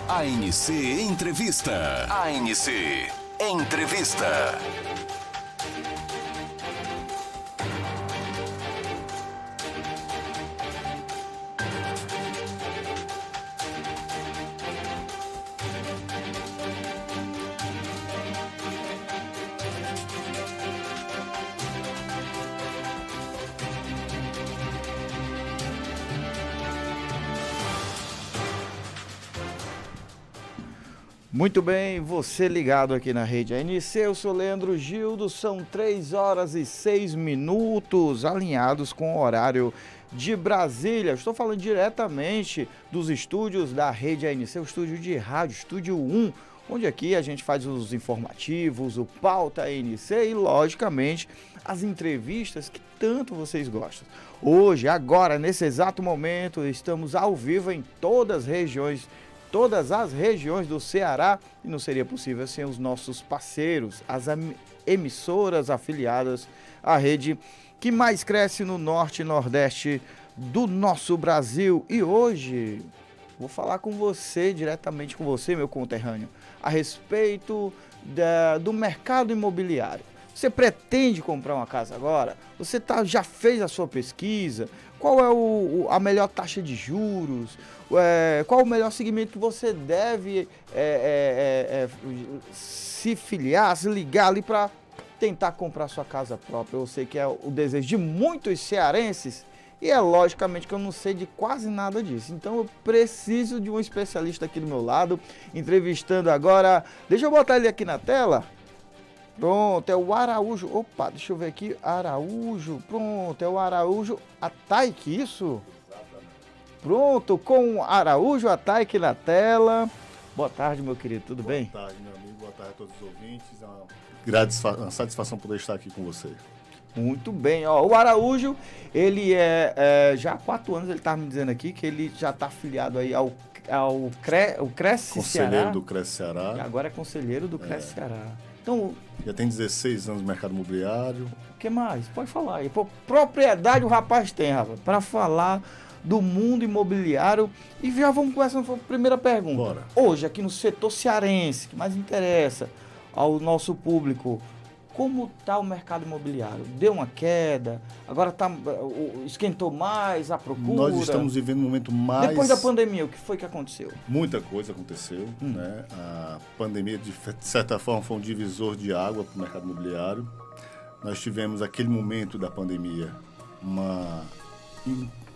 ANC Entrevista. ANC Entrevista. Muito bem, você ligado aqui na Rede ANC, eu sou Leandro Gildo, são 3h06, alinhados com o horário de Brasília. Estou falando diretamente dos estúdios da Rede ANC, o estúdio de rádio, Estúdio 1, onde aqui a gente faz os informativos, o Pauta ANC e, logicamente, as entrevistas que tanto vocês gostam. Hoje, agora, nesse exato momento, estamos ao vivo em todas as regiões do Ceará, e não seria possível sem os nossos parceiros, as emissoras afiliadas à rede que mais cresce no norte e nordeste do nosso Brasil. E hoje vou falar com você, diretamente com você, meu conterrâneo, a respeito do mercado imobiliário. Você pretende comprar uma casa agora? Você já fez a sua pesquisa? Qual é a melhor taxa de juros? Qual o melhor segmento que você deve se filiar, se ligar ali para tentar comprar sua casa própria? Eu sei que é o desejo de muitos cearenses e é logicamente que eu não sei de quase nada disso. Então eu preciso de um especialista aqui do meu lado, entrevistando agora. Deixa eu botar ele aqui na tela. Pronto, é o Araújo. Opa, deixa eu ver aqui. Araújo. Pronto, é o Araújo Ataik, isso? Pronto, com o Araújo Ataik na tela. Boa tarde, meu querido, tudo bem? Boa tarde, meu amigo. Boa tarde a todos os ouvintes. É uma satisfação poder estar aqui com você. Muito bem, ó, o Araújo, ele já há 4 anos, ele estava me dizendo aqui que ele já está afiliado aí ao Cresce Ceará. Conselheiro do Cresce Ceará. E agora é conselheiro do Cresce Ceará. Então, já tem 16 anos no mercado imobiliário. O que mais? Pode falar aí. Propriedade o rapaz tem, rapaz, para falar do mundo imobiliário. E já vamos começar com a primeira pergunta. Bora. Hoje, aqui no setor cearense, que mais interessa ao nosso público, como está o mercado imobiliário? Deu uma queda? Agora esquentou mais a procura? Nós estamos vivendo um momento mais... Depois da pandemia, o que foi que aconteceu? Muita coisa aconteceu, né? A pandemia, de certa forma, foi um divisor de água para o mercado imobiliário. Nós tivemos aquele momento da pandemia,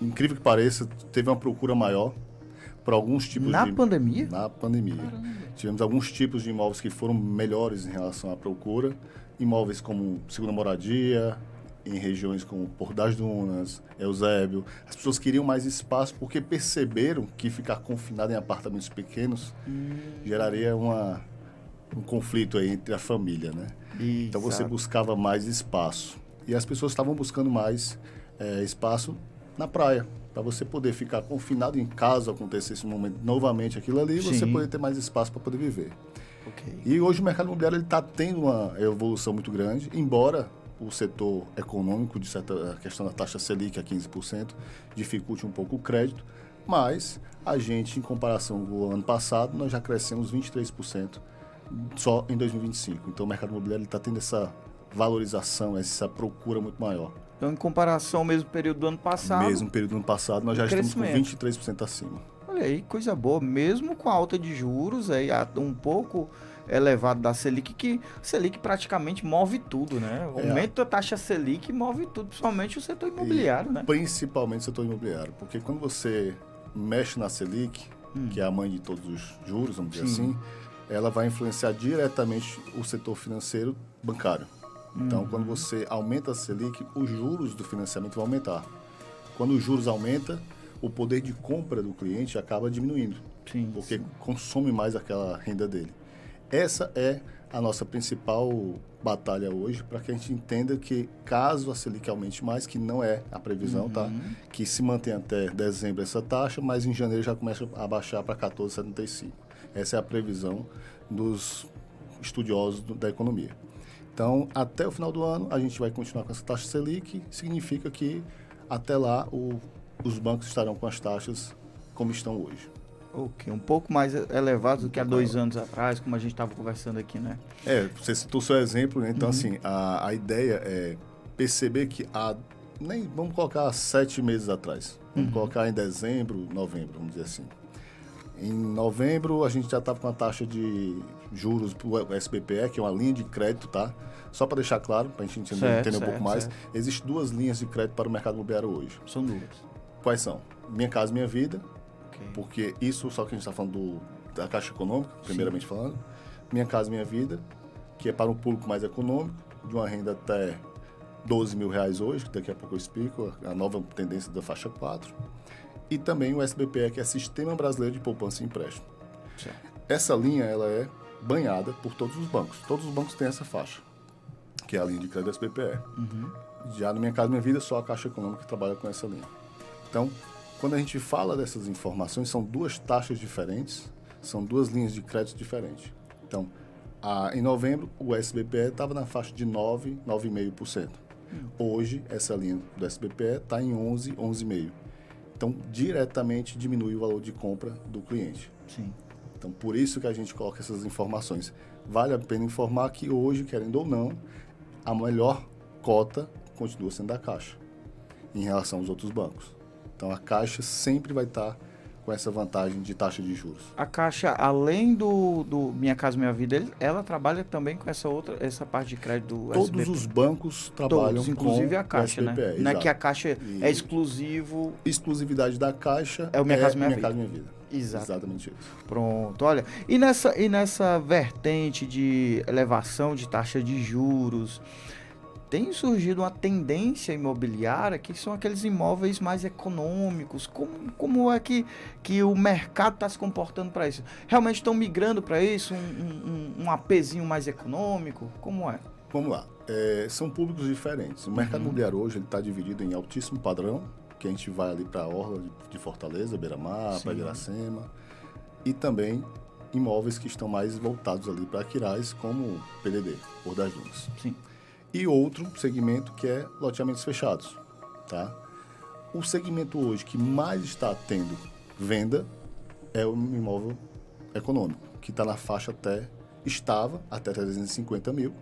incrível que pareça, teve uma procura maior para alguns tipos Na pandemia? Na pandemia. Caramba. Tivemos alguns tipos de imóveis que foram melhores em relação à procura. Imóveis como segunda moradia, em regiões como Porto das Dunas, Eusébio. As pessoas queriam mais espaço porque perceberam que ficar confinado em apartamentos pequenos geraria um conflito aí entre a família, né? Então você buscava mais espaço. E as pessoas estavam buscando mais espaço na praia, para você poder ficar confinado em casa, acontecesse um momento novamente aquilo ali, e você poder ter mais espaço para poder viver. Okay. E hoje o mercado imobiliário está tendo uma evolução muito grande, embora o setor econômico, a questão da taxa Selic a 15%, dificulte um pouco o crédito, mas a gente, em comparação com o ano passado, nós já crescemos 23% só em 2025. Então o mercado imobiliário está tendo essa valorização, essa procura muito maior. Então, em comparação ao mesmo período do ano passado... Mesmo período do ano passado, nós já estamos com 23% acima. Olha aí, coisa boa, mesmo com a alta de juros aí, um pouco elevado da Selic, que Selic praticamente move tudo, né? O aumento da taxa Selic move tudo, principalmente o setor imobiliário, né? Principalmente o setor imobiliário, porque quando você mexe na Selic, que é a mãe de todos os juros, vamos dizer assim, ela vai influenciar diretamente o setor financeiro bancário. Então, quando você aumenta a Selic, os juros do financiamento vão aumentar. Quando os juros aumentam, o poder de compra do cliente acaba diminuindo, porque consome mais aquela renda dele. Essa é a nossa principal batalha hoje, para que a gente entenda que caso a Selic aumente mais, que não é a previsão, tá? Que se mantém até dezembro essa taxa, mas em janeiro já começa a baixar para 14,75. Essa é a previsão dos estudiosos da economia. Então, até o final do ano, a gente vai continuar com essa taxa Selic, significa que até lá os bancos estarão com as taxas como estão hoje. Ok, um pouco mais elevado do que há 2 anos atrás, como a gente estava conversando aqui, né? Você citou o seu exemplo, né? Então, assim, a ideia é perceber que vamos colocar 7 meses atrás. Vamos colocar em dezembro, novembro, vamos dizer assim. Em novembro, a gente já estava com a taxa de juros do SBPE, que é uma linha de crédito, tá? Só para deixar claro, para a gente entender um pouco mais. Existem 2 linhas de crédito para o mercado imobiliário hoje. São 2. Quais são? Minha Casa Minha Vida, porque isso só que a gente está falando da Caixa Econômica, primeiramente falando. Minha Casa Minha Vida, que é para um público mais econômico, de uma renda até R$12 mil hoje, que daqui a pouco eu explico, a nova tendência da faixa 4. E também o SBPE, que é Sistema Brasileiro de Poupança e Empréstimo. Certo. Essa linha ela é banhada por todos os bancos. Todos os bancos têm essa faixa, que é a linha de crédito do SBPE. Já no Minha Casa Minha Vida, só a Caixa Econômica trabalha com essa linha. Então, quando a gente fala dessas informações, são 2 taxas diferentes, são 2 linhas de crédito diferentes. Então, em novembro, o SBPE estava na faixa de 9, 9,5%. Hoje, essa linha do SBPE está em 11, 11,5%. Então, diretamente diminui o valor de compra do cliente. Sim. Então, por isso que a gente coloca essas informações. Vale a pena informar que hoje, querendo ou não, a melhor cota continua sendo a Caixa, em relação aos outros bancos. Então, a Caixa sempre vai estar com essa vantagem de taxa de juros. A Caixa, além do Minha Casa Minha Vida, ela trabalha também com essa parte de crédito do Todos SBPE? os bancos trabalham Todos, inclusive a Caixa, o SBPE, né? Não é que a Caixa é exclusivo... Exclusividade da Caixa é o Minha Casa Minha Vida. Casa Minha Vida. Exato. Exatamente isso. Pronto, olha, e nessa vertente de elevação de taxa de juros, tem surgido uma tendência imobiliária que são aqueles imóveis mais econômicos. Como é que o mercado está se comportando para isso? Realmente estão migrando para isso? Um APzinho mais econômico? Como é? Vamos lá. São públicos diferentes. O mercado imobiliário hoje está dividido em altíssimo padrão, que a gente vai ali para a Orla de Fortaleza, Beira-Mar, para Iracema, e também imóveis que estão mais voltados ali para Aquiraz, como PDD, Por das Dunas. Sim. E outro segmento que é loteamentos fechados, tá? O segmento hoje que mais está tendo venda é o imóvel econômico, que está na faixa estava até 350 mil,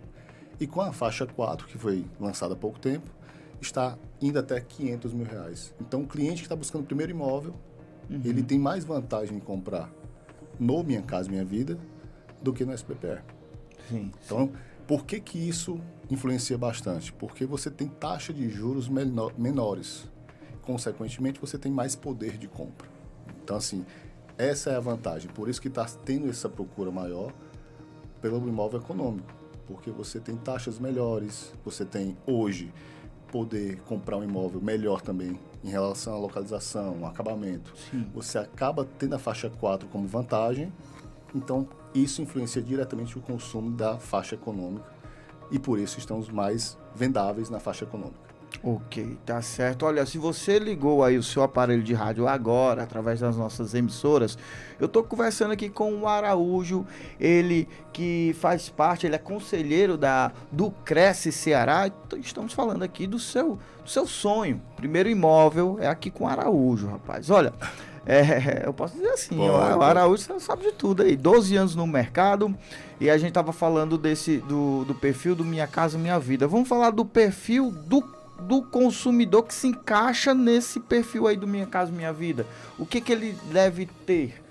e com a faixa 4, que foi lançada há pouco tempo, está indo até 500 mil reais. Então, o cliente que está buscando o primeiro imóvel, ele tem mais vantagem em comprar no Minha Casa Minha Vida do que no SBPE. Sim. Então, por que isso influencia bastante? Porque você tem taxa de juros menores. Consequentemente, você tem mais poder de compra. Então, assim, essa é a vantagem. Por isso que está tendo essa procura maior pelo imóvel econômico. Porque você tem taxas melhores, você tem hoje poder comprar um imóvel melhor também em relação à localização, acabamento. Sim. Você acaba tendo a faixa 4 como vantagem, então isso influencia diretamente o consumo da faixa econômica e por isso estamos mais vendáveis na faixa econômica. Ok, tá certo. Olha, se você ligou aí o seu aparelho de rádio agora, através das nossas emissoras, eu tô conversando aqui com o Araújo, ele que faz parte, ele é conselheiro do Cresce Ceará. Estamos falando aqui do seu sonho. Primeiro imóvel é aqui com o Araújo, rapaz. Olha, eu posso dizer assim, o Araújo sabe de tudo aí, 12 anos no mercado, e a gente tava falando do perfil do Minha Casa Minha Vida. Vamos falar do perfil do consumidor que se encaixa nesse perfil aí do Minha Casa Minha Vida. O que ele deve ter?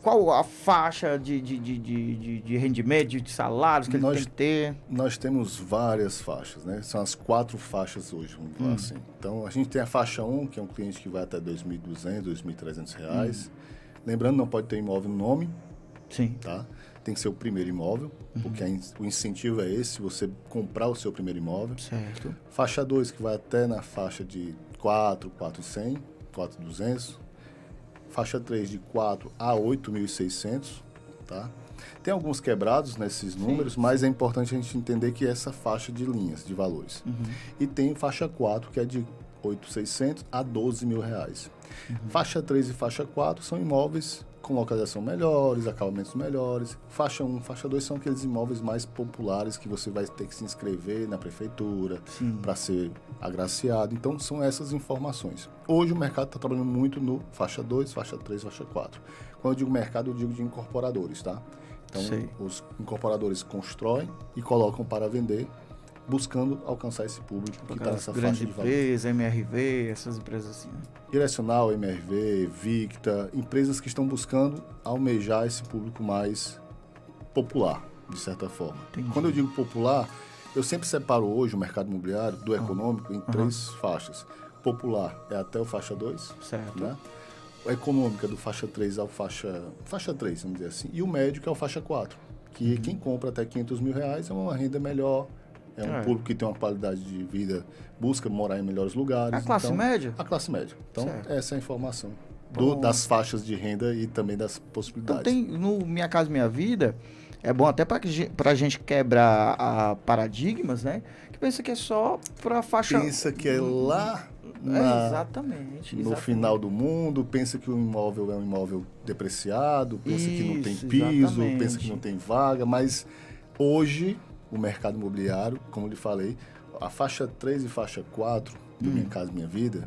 Qual a faixa de rendimento, de salários que ele tem que ter? Nós temos várias faixas, né? São as 4 faixas hoje, vamos falar assim. Então, a gente tem a faixa 1, que é um cliente que vai até R$ 2.200, R$ 2.300. Lembrando, não pode ter imóvel no nome. Sim. Tá? Tem que ser o primeiro imóvel, porque o incentivo é esse, você comprar o seu primeiro imóvel. Certo. Faixa 2, que vai até na faixa de 4, 4.100, 4.200. Faixa 3, de 4 a 8.600, tá? Tem alguns quebrados nesses números, mas é importante a gente entender que essa faixa de linhas, de valores. E tem faixa 4, que é de 8.600 a R$ 12.000. Faixa 3 e faixa 4 são imóveis com localização melhores, acabamentos melhores. Faixa 1, faixa 2 são aqueles imóveis mais populares que você vai ter que se inscrever na prefeitura para ser agraciado. Então, são essas informações. Hoje, o mercado está trabalhando muito no faixa 2, faixa 3, faixa 4. Quando eu digo mercado, eu digo de incorporadores, tá? Então, os incorporadores constroem e colocam para vender, buscando alcançar esse público que está nessa faixa de valor. Grandes empresas, MRV, essas empresas assim, né? Direcional, MRV, Victa, empresas que estão buscando almejar esse público mais popular, de certa forma. Entendi. Quando eu digo popular, eu sempre separo hoje o mercado imobiliário do econômico em 3 faixas. Popular é até o faixa 2, certo, né? A econômica do faixa 3 ao faixa 3, vamos dizer assim, e o médio que é o faixa 4, que quem compra até R$500 mil é uma renda melhor. É um público que tem uma qualidade de vida, busca morar em melhores lugares. A classe média? A classe média. Então, certo. essa é a informação das faixas de renda e também das possibilidades. Então, no Minha Casa Minha Vida, é bom até para a gente quebrar paradigmas, né? Que pensa que é só para faixa... Pensa que é lá exatamente. no final do mundo, pensa que o imóvel é um imóvel depreciado, pensa que não tem piso, pensa que não tem vaga, mas hoje... O mercado imobiliário, como eu lhe falei, a faixa 3 e faixa 4 do Minha Casa Minha Vida,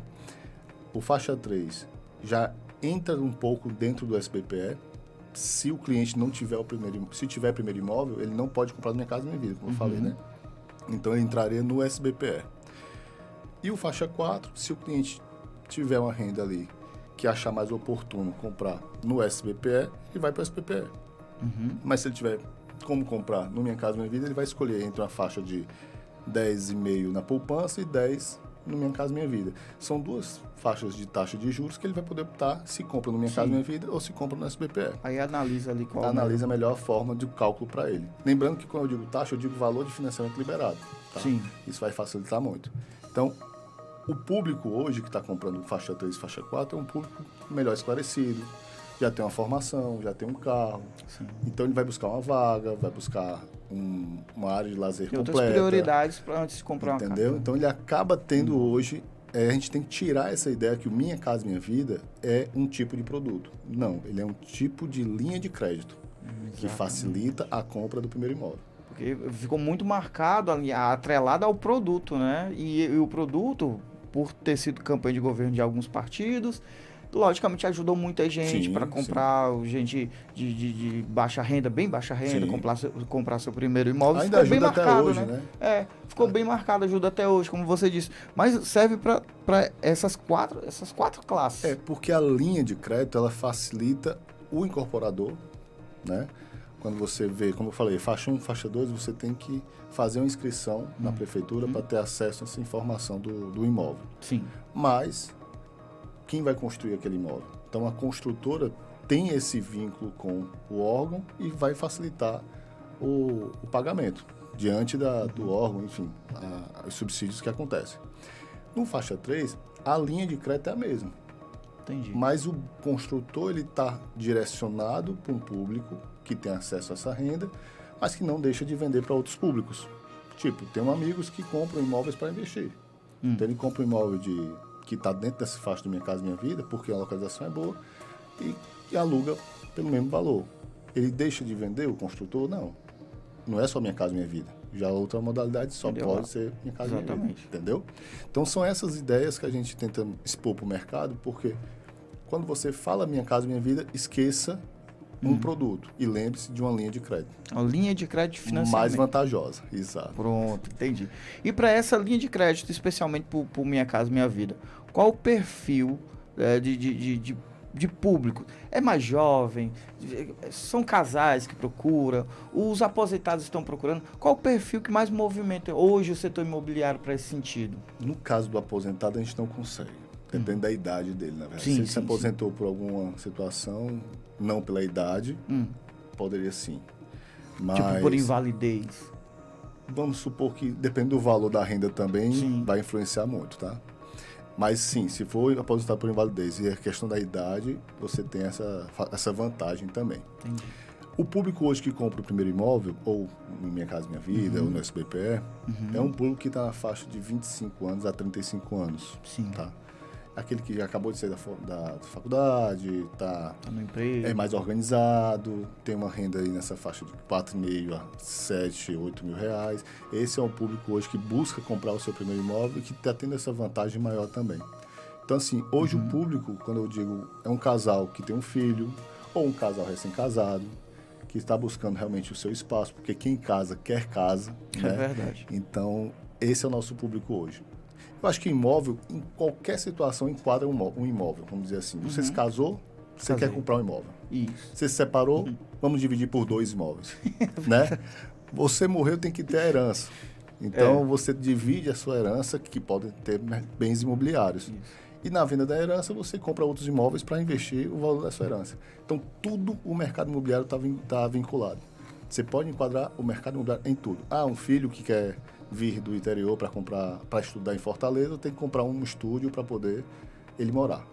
o faixa 3 já entra um pouco dentro do SBPE. Se o cliente não tiver se tiver primeiro imóvel, ele não pode comprar no Minha Casa Minha Vida, como eu falei, né? Então, ele entraria no SBPE. E o faixa 4, se o cliente tiver uma renda ali que achar mais oportuno comprar no SBPE, ele vai para o SBPE. Mas se ele tiver como comprar no Minha Casa Minha Vida, ele vai escolher entre uma faixa de 10,5 na poupança e 10 no Minha Casa Minha Vida. São 2 faixas de taxa de juros que ele vai poder optar se compra no Minha Casa Minha Vida ou se compra no SBPE. Aí analisa ali qual... Analisa a melhor forma de cálculo para ele. Lembrando que quando eu digo taxa, eu digo valor de financiamento liberado. Tá? Sim. Isso vai facilitar muito. Então, o público hoje que está comprando faixa 3 e faixa 4 é um público melhor esclarecido, já tem uma formação, já tem um carro. Sim. Então ele vai buscar uma vaga, vai buscar uma área de lazer tem completa. Outras prioridades para antes de comprar uma casa. Entendeu? Então ele acaba tendo hoje... a gente tem que tirar essa ideia que o Minha Casa Minha Vida é um tipo de produto. Não, ele é um tipo de linha de crédito que facilita a compra do primeiro imóvel. Porque ficou muito marcado, atrelado ao produto, né? E o produto, por ter sido campanha de governo de alguns partidos... Logicamente ajudou muita gente para comprar, gente de baixa renda, bem baixa renda, comprar seu primeiro imóvel. Ainda ficou ajuda bem até marcado, hoje, né? Ficou bem marcado, ajuda até hoje, como você disse. Mas serve para essas quatro classes. Porque a linha de crédito, ela facilita o incorporador, né? Quando você vê, como eu falei, faixa 1, faixa 2, você tem que fazer uma inscrição na prefeitura para ter acesso a essa informação do imóvel. Sim. Mas... quem vai construir aquele imóvel? Então, a construtora tem esse vínculo com o órgão e vai facilitar o pagamento diante do órgão, enfim, os subsídios que acontecem. No faixa 3, a linha de crédito é a mesma. Entendi. Mas o construtor está direcionado para um público que tem acesso a essa renda, mas que não deixa de vender para outros públicos. Tipo, tem amigos que compram imóveis para investir. Então, ele compra um imóvel que está dentro dessa faixa do Minha Casa Minha Vida, porque a localização é boa, e aluga pelo mesmo valor. Ele deixa de vender, o construtor? Não. Não é só Minha Casa Minha Vida. Já outra modalidade só pode ser Minha Casa Minha Vida. Entendeu? Então, são essas ideias que a gente tenta expor para o mercado, porque quando você fala Minha Casa Minha Vida, esqueça um produto e lembre-se de uma linha de crédito. Uma linha de crédito de financiamento. Mais vantajosa, exato. Pronto, entendi. E para essa linha de crédito, especialmente para Minha Casa Minha Vida, qual o perfil de público? É mais jovem? São casais que procuram? Os aposentados estão procurando? Qual o perfil que mais movimenta hoje o setor imobiliário para esse sentido? No caso do aposentado, a gente não consegue. Depende da idade dele, na verdade. Se ele se aposentou por alguma situação, não pela idade, poderia sim. Mas, tipo por invalidez. Vamos supor que, depende do valor da renda também, vai influenciar muito, tá? Mas sim, se for aposentado por invalidez e a questão da idade, você tem essa vantagem também. Entendi. O público hoje que compra o primeiro imóvel, ou no Minha Casa Minha Vida, ou no SBPE, é um público que está na faixa de 25 anos a 35 anos. Sim. Tá? aquele que acabou de sair da faculdade, Tá no emprego. é mais organizado, tem uma renda aí nessa faixa de 4,5 a 7, 8 mil reais. Esse é um público hoje que busca comprar o seu primeiro imóvel e que está tendo essa vantagem maior também. Então, assim, hoje o público, quando eu digo, é um casal que tem um filho ou um casal recém-casado, que está buscando realmente o seu espaço, porque quem casa quer casa. É né? verdade. Então, esse é o nosso público hoje. Eu acho que imóvel, em qualquer situação, enquadra um imóvel, vamos dizer assim. Você se casou, você Casei. quer comprar um imóvel. Isso. Você se separou, vamos dividir por 2 imóveis. né? Você morreu, tem que ter a herança. Então, você divide a sua herança, que pode ter bens imobiliários. Isso. E na venda da herança, você compra outros imóveis para investir o valor da sua herança. Então, tudo o mercado imobiliário está vinculado. Você pode enquadrar o mercado imobiliário em tudo. Um filho que quer vir do interior para estudar em Fortaleza, tem que comprar um estúdio para poder ele morar.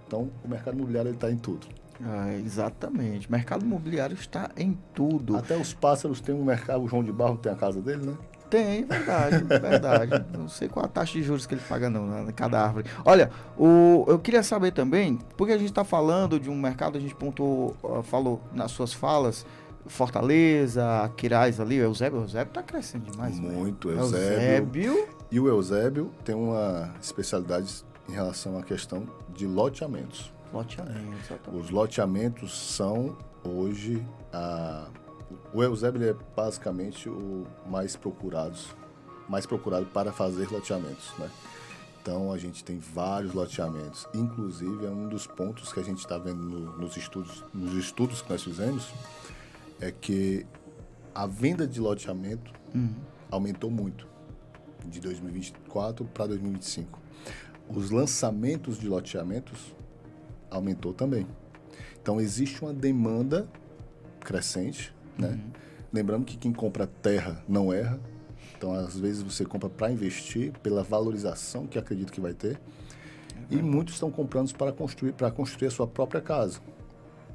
Então, o mercado imobiliário está em tudo. Exatamente. O mercado imobiliário está em tudo. Até os pássaros têm um mercado, o João de Barro tem a casa dele, né? Tem, verdade, verdade. Não sei qual a taxa de juros que ele paga não, né, cada árvore. Olha, eu queria saber também, porque a gente está falando de um mercado, a gente falou nas suas falas, Fortaleza, Quirais ali, o Eusébio está crescendo demais. Muito, Eusébio. E o Eusébio tem uma especialidade em relação à questão de loteamentos. Loteamento, exatamente. Os loteamentos são hoje o Eusébio é basicamente o mais procurado para fazer loteamentos, né? Então a gente tem vários loteamentos, inclusive é um dos pontos que a gente está vendo nos estudos que nós fizemos, é que a venda de loteamento aumentou muito de 2024 para 2025. Os lançamentos de loteamentos aumentou também. Então existe uma demanda crescente, né? Lembrando que quem compra terra não erra. Então, às vezes, você compra para investir, pela valorização que acredito que vai ter. E muitos estão comprando para construir a sua própria casa.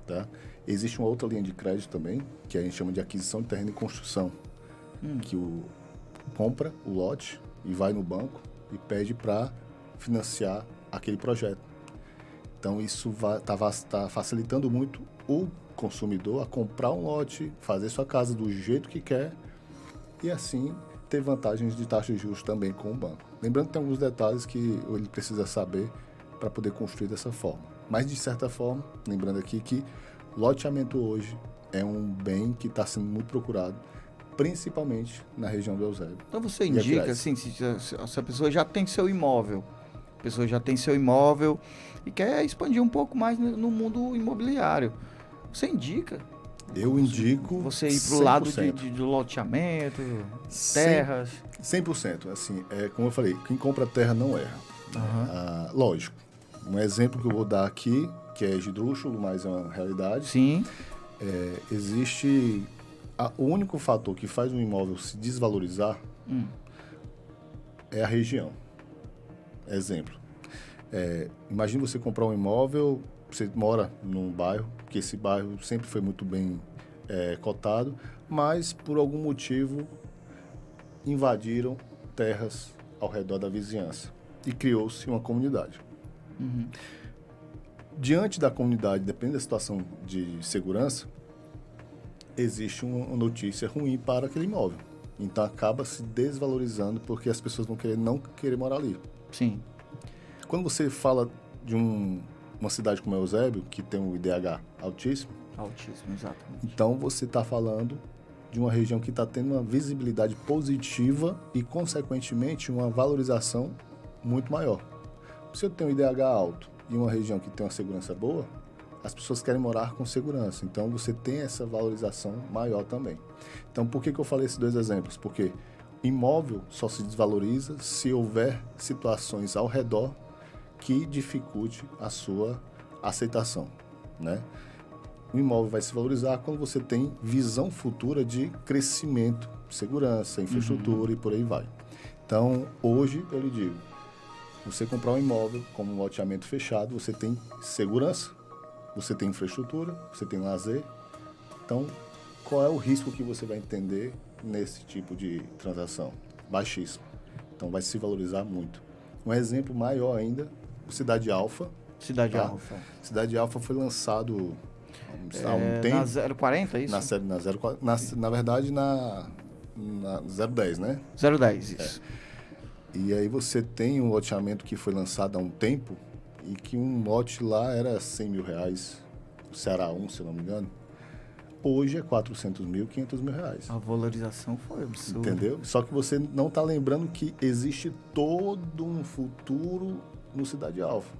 Tá? Existe uma outra linha de crédito também, que a gente chama de aquisição de terreno e construção. Que compra o lote e vai no banco e pede para financiar aquele projeto. Então, isso está facilitando muito o consumidor a comprar um lote, fazer sua casa do jeito que quer e assim ter vantagens de taxa de juros também com o banco. Lembrando que tem alguns detalhes que ele precisa saber para poder construir dessa forma. Mas, de certa forma, lembrando aqui que loteamento hoje é um bem que está sendo muito procurado, principalmente na região do Eusébio. Então você indica, assim, se a pessoa já tem seu imóvel, e quer expandir um pouco mais no mundo imobiliário, você indica? Eu indico você ir para o lado de loteamento, terras? 100%. Assim, como eu falei, quem compra terra não erra. Lógico. Um exemplo que eu vou dar aqui, que é esdrúxulo, mas é uma realidade. Sim. Existe... o único fator que faz um imóvel se desvalorizar é a região. Exemplo. Imagine você comprar um imóvel, você mora num bairro, que esse bairro sempre foi muito bem cotado, mas por algum motivo invadiram terras ao redor da vizinhança e criou-se uma comunidade. Diante da comunidade, dependendo da situação de segurança, existe uma notícia ruim para aquele imóvel. Então acaba se desvalorizando porque as pessoas vão não querer morar ali. Sim. Quando você fala de uma cidade como Eusébio, que tem um IDH altíssimo. Altíssimo, exatamente. Então você está falando de uma região que está tendo uma visibilidade positiva e, consequentemente, uma valorização muito maior. Se eu tenho um IDH alto e uma região que tem uma segurança boa, as pessoas querem morar com segurança. Então você tem essa valorização maior também. Então por que eu falei esses dois exemplos? Porque imóvel só se desvaloriza se houver situações ao redor que dificulte a sua aceitação, né? O imóvel vai se valorizar quando você tem visão futura de crescimento, segurança, infraestrutura e por aí vai. Então, hoje, eu lhe digo, você comprar um imóvel como um loteamento fechado, você tem segurança, você tem infraestrutura, você tem lazer. Então, qual é o risco que você vai entender nesse tipo de transação? Baixíssimo. Então, vai se valorizar muito. Um exemplo maior ainda Cidade Alfa. Cidade Tá. Alfa. Cidade Alfa foi lançado há um tempo. Na 040, é isso? Na série, na verdade, na 010, né? 010, isso. E aí você tem um loteamento que foi lançado há um tempo e que um lote lá era 100 mil reais, o Ceará 1, se eu não me engano. Hoje é 400 mil, 500 mil reais. A valorização foi absurda. Entendeu? Só que você não está lembrando que existe todo um futuro no Cidade Alfa,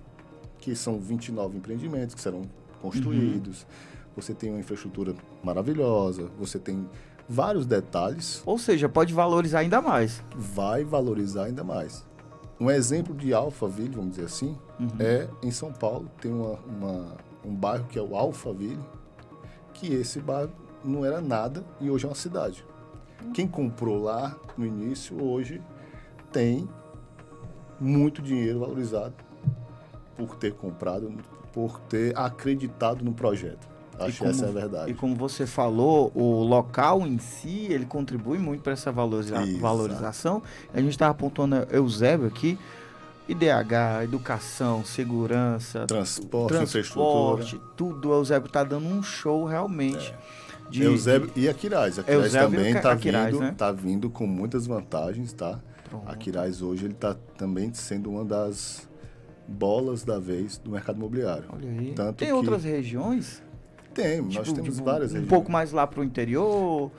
que são 29 empreendimentos que serão construídos. Você tem uma infraestrutura maravilhosa, você tem vários detalhes. Ou seja, pode valorizar ainda mais. Vai valorizar ainda mais. Um exemplo de Alphaville, vamos dizer assim, é em São Paulo, tem um bairro que é o Alphaville, que esse bairro não era nada e hoje é uma cidade. Quem comprou lá no início, hoje tem muito dinheiro valorizado por ter comprado, por ter acreditado no projeto. Acho que essa é a verdade. E como você falou, o local em si, ele contribui muito para essa valorização. A gente estava apontando Eusébio aqui, IDH, educação, segurança, transporte, infraestrutura. Tudo. O Eusébio está dando um show realmente. Eusébio e a Quirais. A Quirais também está vindo com muitas vantagens, tá? Pronto. A Quirais hoje ele está também sendo uma das bolas da vez do mercado imobiliário. Olha aí. Tanto Tem que outras regiões? Tem, nós temos várias regiões. Um pouco mais lá para o interior,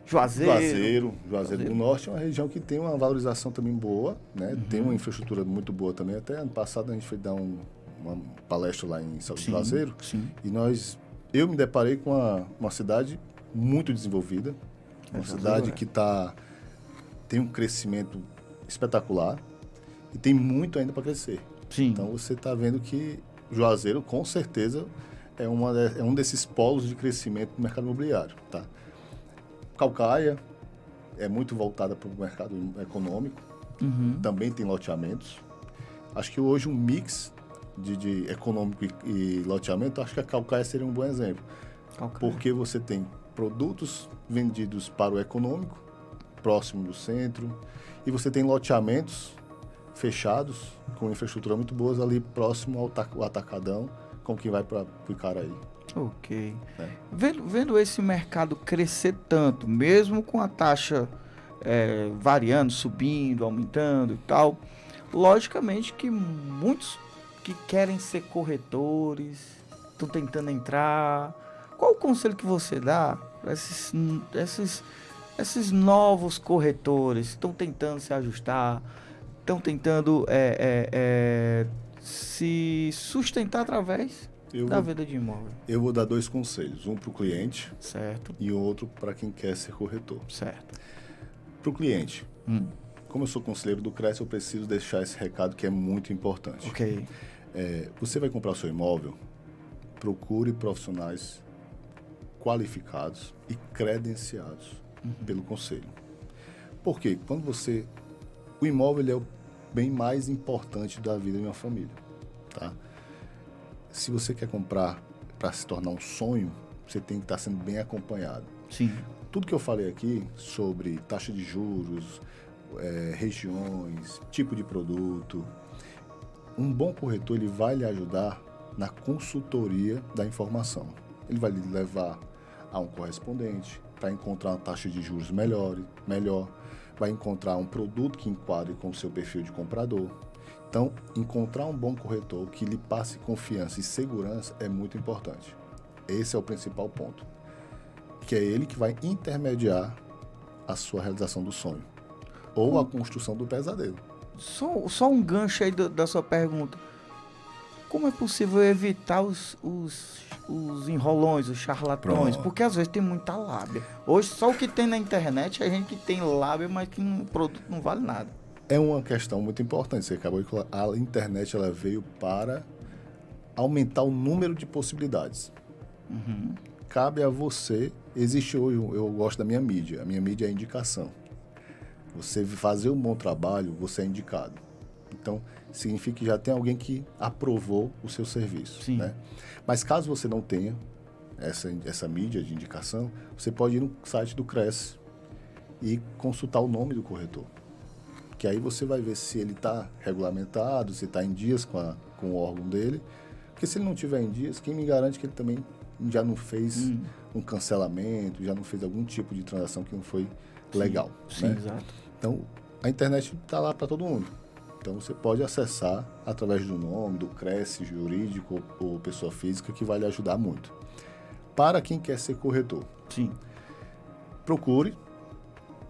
Juazeiro do Norte é uma região que tem uma valorização também boa, né? Tem uma infraestrutura muito boa também. Até ano passado a gente foi dar uma palestra lá em Juazeiro. Sim. E eu me deparei com uma cidade muito desenvolvida, uma cidade que tem um crescimento espetacular e tem muito ainda para crescer. Sim. Então você está vendo que Juazeiro, com certeza, é um desses polos de crescimento do mercado imobiliário, tá? Calcaia é muito voltada para o mercado econômico, também tem loteamentos. Acho que hoje um mix de econômico e loteamento, acho que a Calcaia seria um bom exemplo. Porque você tem produtos vendidos para o econômico, próximo do centro, e você tem loteamentos fechados, com infraestrutura muito boas ali próximo ao atacadão, com quem vai para o Icaraí. Ok. Vendo esse mercado crescer tanto, mesmo com a taxa variando, subindo, aumentando e tal, logicamente que muitos que querem ser corretores estão tentando entrar. Qual o conselho que você dá para esses novos corretores que estão tentando se ajustar, estão tentando se sustentar através da venda de imóvel? Eu vou dar 2 conselhos, um para o cliente, certo, e outro para quem quer ser corretor. Certo. Para o cliente, como eu sou conselheiro do CRES, eu preciso deixar esse recado que é muito importante. Ok. Você vai comprar o seu imóvel, procure profissionais qualificados e credenciados pelo conselho. Por quê? O imóvel ele é o bem mais importante da vida de uma família, tá? Se você quer comprar para se tornar um sonho, você tem que estar sendo bem acompanhado. Sim. Tudo que eu falei aqui sobre taxa de juros, regiões, tipo de produto, um bom corretor ele vai lhe ajudar na consultoria da informação. Ele vai lhe levar a um correspondente para encontrar uma taxa de juros melhor, vai encontrar um produto que enquadre com o seu perfil de comprador. Então, encontrar um bom corretor que lhe passe confiança e segurança é muito importante. Esse é o principal ponto. Que é ele que vai intermediar a sua realização do sonho. Ou a construção do pesadelo. Só um gancho aí da sua pergunta. Como é possível evitar os enrolões, os charlatões? Pronto. Porque às vezes tem muita lábia. Hoje só o que tem na internet é gente que tem lábia, mas que o produto não vale nada. É uma questão muito importante. Você acabou de falar, a internet ela veio para aumentar o número de possibilidades. Cabe a você. Existe hoje, eu gosto da minha mídia. A minha mídia é a indicação. Você fazer um bom trabalho, você é indicado. Então, significa que já tem alguém que aprovou o seu serviço. Sim. Né? Mas caso você não tenha essa mídia de indicação, você pode ir no site do CRES e consultar o nome do corretor. que aí você vai ver se ele está regulamentado, se está em dias com o órgão dele. Porque se ele não tiver em dias, quem me garante que ele também já não fez um cancelamento, já não fez algum tipo de transação que não foi legal. Sim, né? exato. Então, a internet está lá para todo mundo. Então, você pode acessar através do nome, do CRES jurídico ou pessoa física, que vai lhe ajudar muito. Para quem quer ser corretor, Sim. procure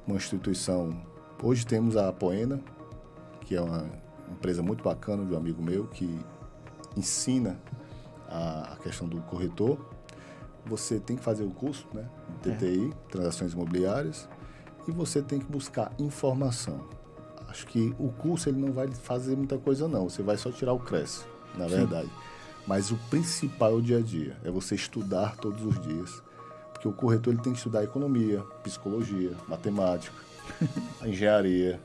uma instituição. Hoje temos a Apoena, que é uma empresa muito bacana de um amigo meu, que ensina a questão do corretor. Você tem que fazer o curso, né, de TTI, Transações Imobiliárias, e você tem que buscar informação. Acho que o curso ele não vai fazer muita coisa não, você vai só tirar o CRES, na verdade. Mas o principal é o dia a dia, é você estudar todos os dias, porque o corretor ele tem que estudar economia, psicologia, matemática, a engenharia.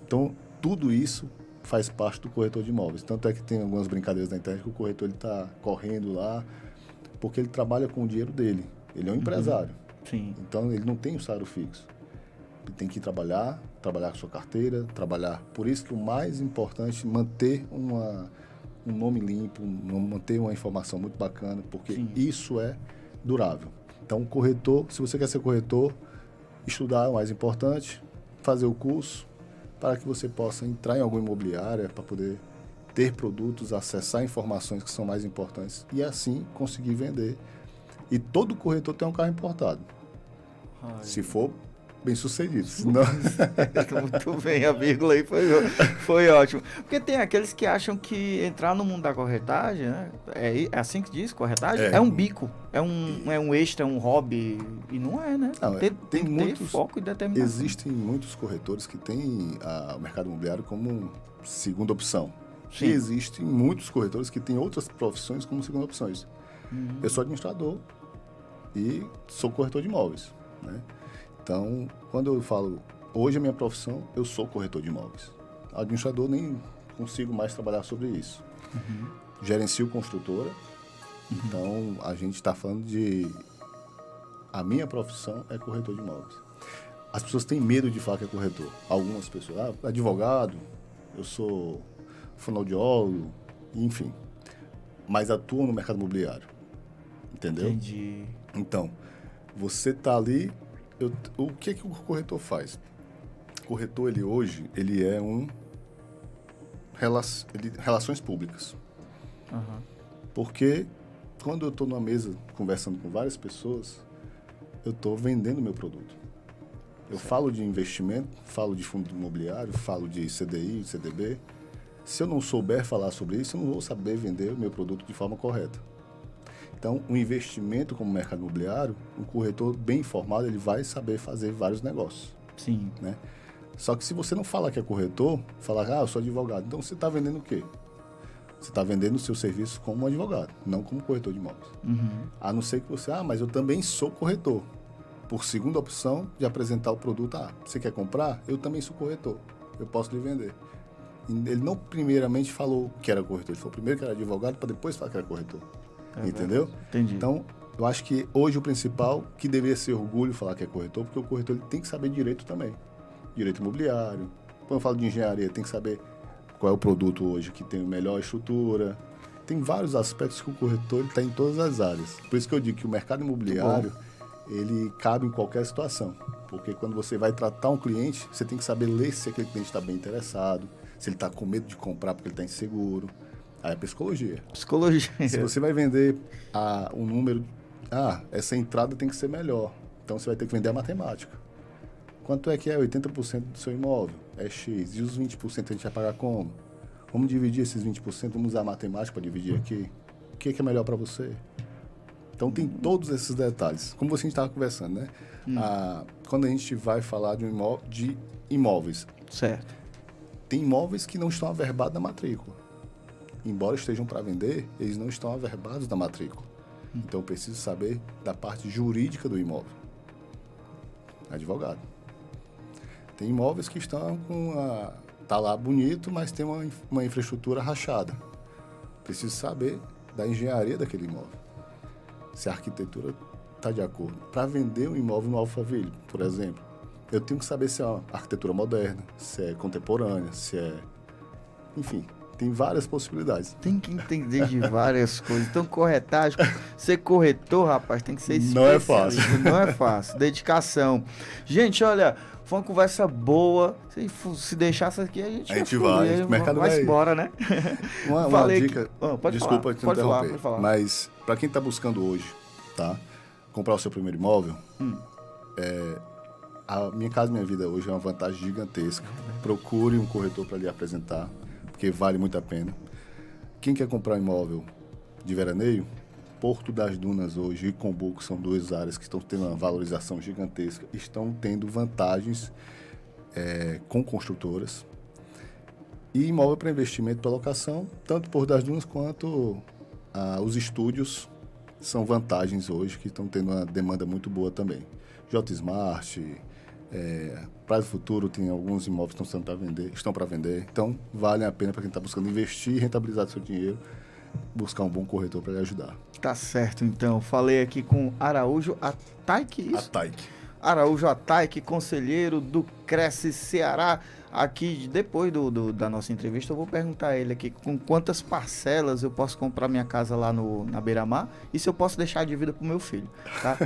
Então, tudo isso faz parte do corretor de imóveis. Tanto é que tem algumas brincadeiras na internet que o corretor está correndo lá, porque ele trabalha com o dinheiro dele. Ele é um empresário. Sim. Então, ele não tem um salário fixo. Ele tem que trabalhar com sua carteira, trabalhar. Por isso que o mais importante é manter um nome limpo, manter uma informação muito bacana, porque isso é durável. Então, o corretor, se você quer ser corretor, estudar é o mais importante, fazer o curso, para que você possa entrar em alguma imobiliária, para poder ter produtos, acessar informações que são mais importantes e assim conseguir vender. E todo corretor tem um carro importado. Se for bem sucedido. Senão... Muito bem, a vírgula aí foi ótimo. Porque tem aqueles que acham que entrar no mundo da corretagem, né? É assim que diz, corretagem? É um bico, é um extra, é um hobby. E não é, né? Não, tem muitos, ter foco e determinação. Existem muitos corretores que têm o mercado imobiliário como segunda opção. Sim. E existem muitos corretores que têm outras profissões como segunda opções. Eu sou administrador e sou corretor de imóveis, né? Então, quando eu falo, hoje a minha profissão, eu sou corretor de imóveis. Administrador, nem consigo mais trabalhar sobre isso. Gerencio construtora, então a gente está falando de... A minha profissão é corretor de imóveis. As pessoas têm medo de falar que é corretor. Algumas pessoas, advogado, eu sou fonoaudiólogo, enfim. Mas atuam no mercado imobiliário, entendeu? Entendi. Então, você está ali... o que o corretor faz? O corretor, ele hoje, ele é relações públicas. Porque quando eu estou numa mesa conversando com várias pessoas, eu estou vendendo meu produto. Eu falo de investimento, falo de fundo imobiliário, falo de CDI, CDB. Se eu não souber falar sobre isso, eu não vou saber vender o meu produto de forma correta. Então, um investimento como mercado imobiliário, um corretor bem informado, ele vai saber fazer vários negócios. Sim. Né? Só que se você não falar que é corretor, falar, eu sou advogado, então você está vendendo o quê? Você está vendendo o seu serviço como advogado, não como corretor de imóveis. A não ser que você, mas eu também sou corretor. Por segunda opção de apresentar o produto, você quer comprar? Eu também sou corretor, eu posso lhe vender. Ele não primeiramente falou que era corretor, ele falou primeiro que era advogado para depois falar que era corretor. Entendeu? Entendi. Então, eu acho que hoje o principal, que deveria ser orgulho falar que é corretor, porque o corretor ele tem que saber direito também. Direito imobiliário. Quando eu falo de engenharia, tem que saber qual é o produto hoje que tem a melhor estrutura. Tem vários aspectos que o corretor está em todas as áreas. Por isso que eu digo que o mercado imobiliário, ele cabe em qualquer situação. Porque quando você vai tratar um cliente, você tem que saber ler se aquele cliente está bem interessado, se ele está com medo de comprar porque ele está inseguro. Aí é psicologia. Se você vai vender um número, essa entrada tem que ser melhor. Então você vai ter que vender a matemática. Quanto é que é 80% do seu imóvel? É X. E os 20% a gente vai pagar como? Vamos dividir esses 20%, vamos usar a matemática para dividir aqui. O que é melhor para você? Então tem todos esses detalhes. Como você estava conversando, né? Quando a gente vai falar de imóveis. Certo. Tem imóveis que não estão averbados na matrícula. Embora estejam para vender, eles não estão averbados da matrícula. Então, eu preciso saber da parte jurídica do imóvel. Advogado. Tem imóveis que estão tá lá bonito, mas tem uma infraestrutura rachada. Preciso saber da engenharia daquele imóvel. Se a arquitetura está de acordo. Para vender um imóvel no Alphaville, por exemplo, eu tenho que saber se é uma arquitetura moderna, se é contemporânea, se é... Enfim, tem várias possibilidades. Tem que entender de várias coisas. Então, corretagem, ser corretor, rapaz, tem que ser Não é fácil. Não é fácil. Dedicação. Gente, olha, foi uma conversa boa. Se deixasse aqui, a gente vai. O mercado vai embora, né? Uma dica, pode desculpa te interromper, pode falar. mas para quem está buscando hoje, tá? Comprar o seu primeiro imóvel, a Minha Casa Minha Vida hoje é uma vantagem gigantesca. Procure um corretor para lhe apresentar, porque vale muito a pena. Quem quer comprar um imóvel de veraneio, Porto das Dunas hoje e Comboco são duas áreas que estão tendo uma valorização gigantesca, estão tendo vantagens com construtoras. E imóvel para investimento para locação, tanto Porto das Dunas quanto os estúdios são vantagens hoje, que estão tendo uma demanda muito boa também. J-Smart, Prazo Futuro tem alguns imóveis que estão para vender. Então, vale a pena para quem está buscando investir, rentabilizar seu dinheiro, buscar um bom corretor para lhe ajudar. Tá certo, então. Falei aqui com Araújo Ataike, isso? Ataike. Araújo Ataike, conselheiro do Cresce Ceará. Aqui, depois da nossa entrevista, eu vou perguntar a ele aqui com quantas parcelas eu posso comprar minha casa lá na Beira-Mar e se eu posso deixar a dívida pro meu filho, tá?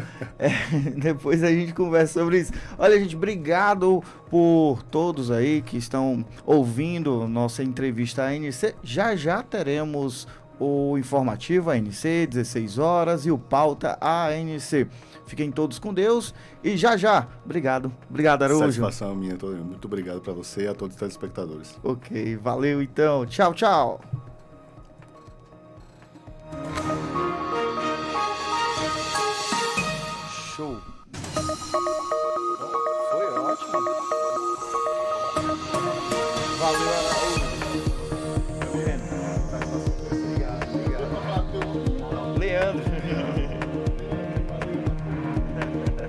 Depois a gente conversa sobre isso. Olha, gente, obrigado por todos aí que estão ouvindo nossa entrevista à ANC. Já teremos o informativo ANC, 16 horas, e o pauta ANC. Fiquem todos com Deus e já. Obrigado, Araújo. Satisfação minha, muito obrigado para você e a todos os telespectadores. Ok, valeu então. Tchau. Show. Foi ótimo. Valeu,